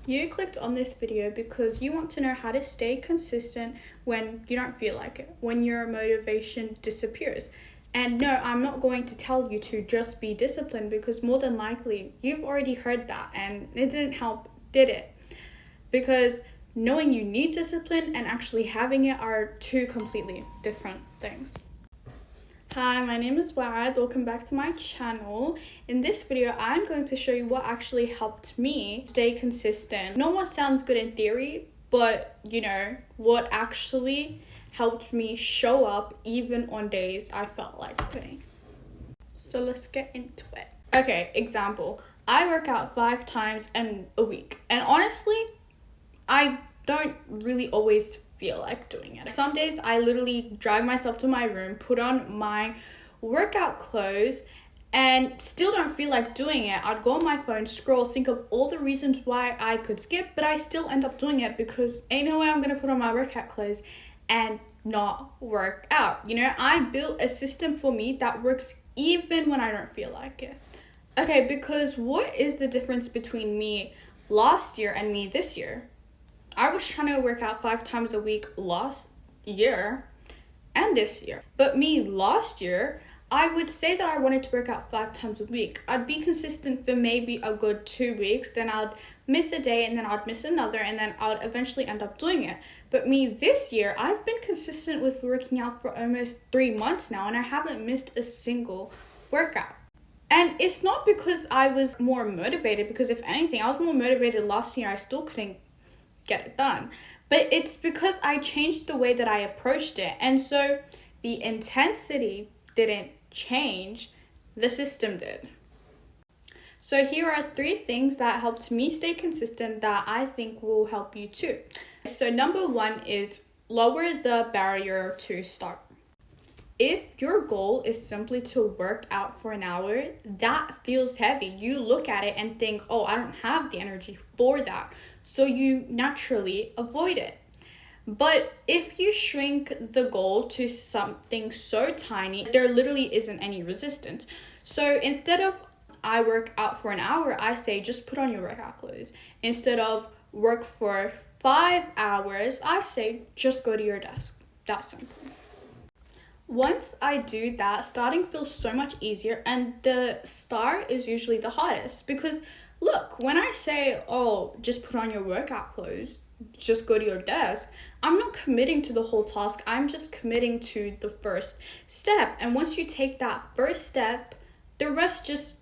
You clicked on this video because you want to know how to stay consistent when you don't feel like it, when your motivation disappears. And no, I'm not going to tell you to just be disciplined, because more than likely you've already heard that and it didn't help, did it? Because knowing you need discipline and actually having it are two completely different things. Hi, my name is Waad. Welcome back to my channel. In this video, I'm going to show you what actually helped me stay consistent. No one sounds good in theory, but what actually helped me show up even on days I felt like quitting. So let's get into it. Okay, example. I work out 5 times in a week, and honestly, I don't really always feel like doing it. Some days I literally drag myself to my room, put on my workout clothes, and still don't feel like doing it. I'd go on my phone, scroll, think of all the reasons why I could skip, but I still end up doing it because ain't no way I'm gonna put on my workout clothes and not work out. I built a system for me that works even when I don't feel like it. Okay, because what is the difference between me last year and me this year? I was trying to work out 5 times a week last year and this year. But me last year, I would say that I wanted to work out 5 times a week. I'd be consistent for maybe a good 2 weeks, then I'd miss a day, and then I'd miss another, and then I'd eventually end up doing it. But me this year, I've been consistent with working out for almost 3 months now, and I haven't missed a single workout. And it's not because I was more motivated, because if anything, I was more motivated last year. I still couldn't get it done, but it's because I changed the way that I approached it. And so the intensity didn't change, the system did. So here are 3 things that helped me stay consistent that I think will help you too. So number 1 is lower the barrier to start. If your goal is simply to work out for an hour, that feels heavy. You look at it and think, oh, I don't have the energy for that. So you naturally avoid it. But if you shrink the goal to something so tiny, there literally isn't any resistance. So instead of I work out for an hour, I say just put on your workout clothes. Instead of work for 5 hours, I say just go to your desk. That's simple. Once I do that, starting feels so much easier, and the start is usually the hardest. Because look, when I say, oh, just put on your workout clothes, just go to your desk, I'm not committing to the whole task. I'm just committing to the first step. And once you take that first step, the rest just,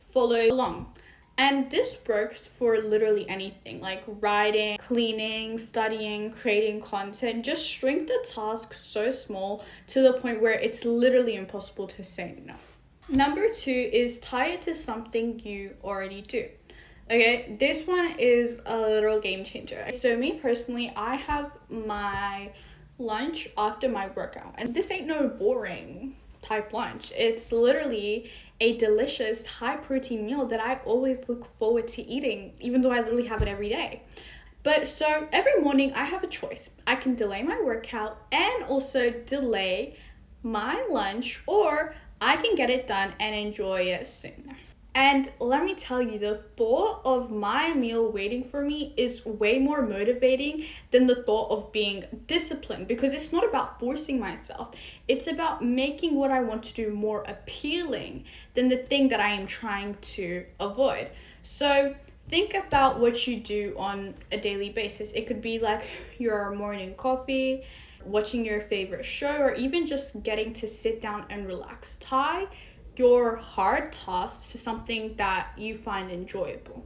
follow along. And this works for literally anything, like writing, cleaning, studying, creating content. Just shrink the task so small to the point where it's literally impossible to say no. Number 2 is tie it to something you already do. Okay, this one is a little game changer. So me personally, I have my lunch after my workout. And this ain't no boring type lunch. It's literally a delicious high protein meal that I always look forward to eating, even though I literally have it every day. But so every morning I have a choice. I can delay my workout and also delay my lunch, or I can get it done and enjoy it sooner. And let me tell you, the thought of my meal waiting for me is way more motivating than the thought of being disciplined, because it's not about forcing myself. It's about making what I want to do more appealing than the thing that I am trying to avoid. So think about what you do on a daily basis. It could be like your morning coffee, watching your favorite show, or even just getting to sit down and relax. Tie your hard tasks to something that you find enjoyable.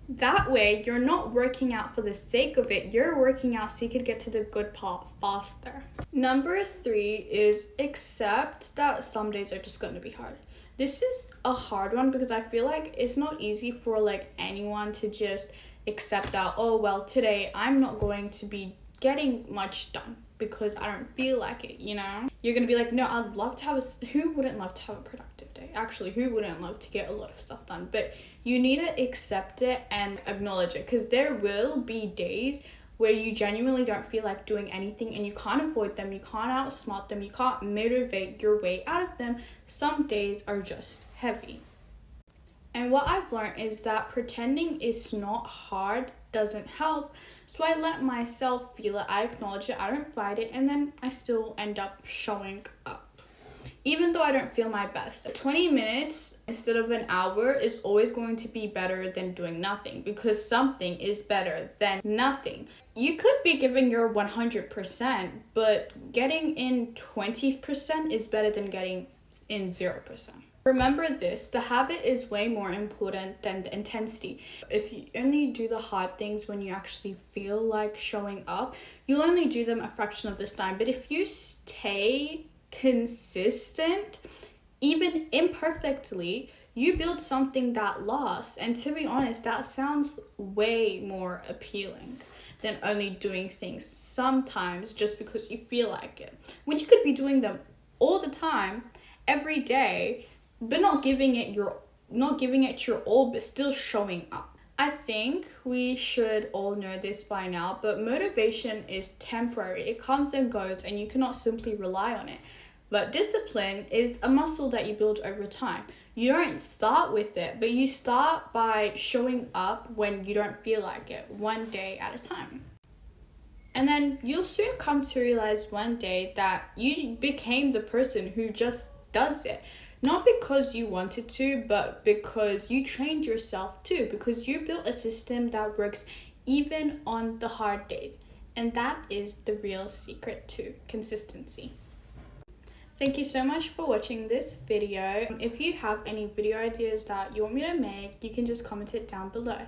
That way, you're not working out for the sake of it. You're working out so you could get to the good part faster. Number 3 is accept that some days are just going to be hard. This is a hard one because I feel like it's not easy for anyone to just accept that, oh, well, today I'm not going to be getting much done because I don't feel like it, You're gonna be like, no, I'd love to have who wouldn't love to have a productive day? Actually, who wouldn't love to get a lot of stuff done? But you need to accept it and acknowledge it, because there will be days where you genuinely don't feel like doing anything, and you can't avoid them, you can't outsmart them, you can't motivate your way out of them. Some days are just heavy. And what I've learned is that pretending is not hard doesn't help. So I let myself feel it, I acknowledge it, I don't fight it, and then I still end up showing up. Even though I don't feel my best. 20 minutes instead of an hour is always going to be better than doing nothing, because something is better than nothing. You could be giving your 100%, but getting in 20% is better than getting in 0%. Remember this, the habit is way more important than the intensity. If you only do the hard things when you actually feel like showing up, you'll only do them a fraction of this time. But if you stay consistent, even imperfectly, you build something that lasts. And to be honest, that sounds way more appealing than only doing things sometimes just because you feel like it, when you could be doing them all the time, every day, but not giving it your all, but still showing up. I think we should all know this by now, but motivation is temporary. It comes and goes, and you cannot simply rely on it. But discipline is a muscle that you build over time. You don't start with it, but you start by showing up when you don't feel like it, one day at a time. And then you'll soon come to realize one day that you became the person who just does it. Not because you wanted to, but because you trained yourself to, because you built a system that works even on the hard days. And that is the real secret to consistency. Thank you so much for watching this video. If you have any video ideas that you want me to make, you can just comment it down below.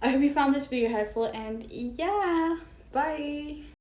I hope you found this video helpful, and yeah, bye.